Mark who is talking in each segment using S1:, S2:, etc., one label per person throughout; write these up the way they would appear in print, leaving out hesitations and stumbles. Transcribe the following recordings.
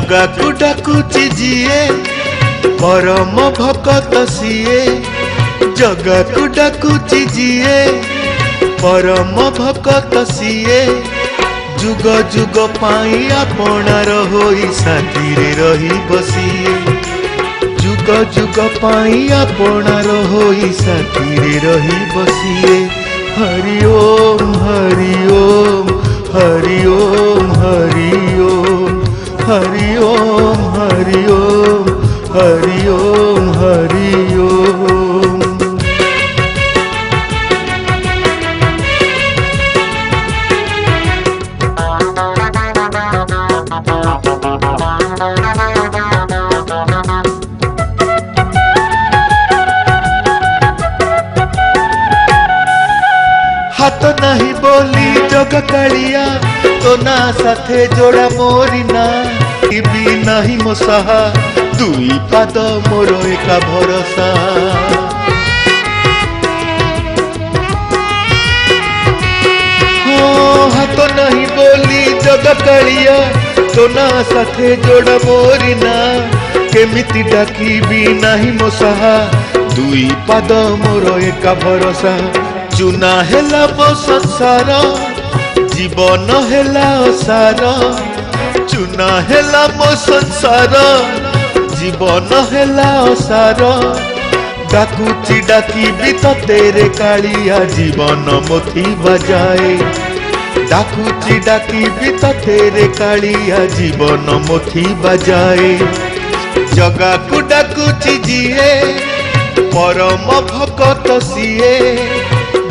S1: जगा को डाकुची जिए परम भकत सिए जगा को डाकुची जिए परम भकत सिए जुग जुग पाई आपणार होई शांति रे रही बसिए जुग जुग पाई आपणार होई शांति रे रही बसिए हरि ओम हरि ओम हरि ओम हरि ओम हरि ओम हरि ओम हरि ओम हरि ओम। हाथ नहीं बोली जग कालिया तो ना साथे जोड़ा मोरी ना भी नहीं मो साहा दुई पाद मोर एका भरोसा हाथ नहीं बोली जग कालिया तो ना साथे जोड़ा मोरी ना केमिति डाकी भी नहीं मो साहा दुई पाद मोर एका भरोसा चुना हेला मो संसार जीवन हेला असार चुना हेला मो संसार जीवन हेला असार डाकुची डाकी भी तो तेरे कालिया जीवन मोथी बजाए डाकुची डाकी भी तो तेरे कालिया जीवन मोथी बजाए जगा को डाकुची जिए परम भकत सिए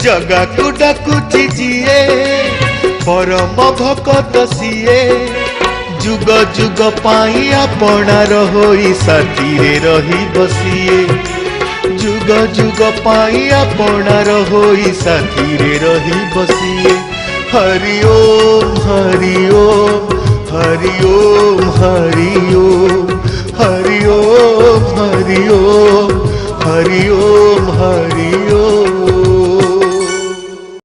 S1: जगा को डाकुची जिए परम भकत सिए जुग जुग पाई आपणार होई शांति रे रही बसिए जुग जुग पाई आपणार होई शांति रे रही बसिए हरि ओम हरि ओम हरि ओम हरि ओम हरि ओम हरि ओम हरि ओम हरि ओम।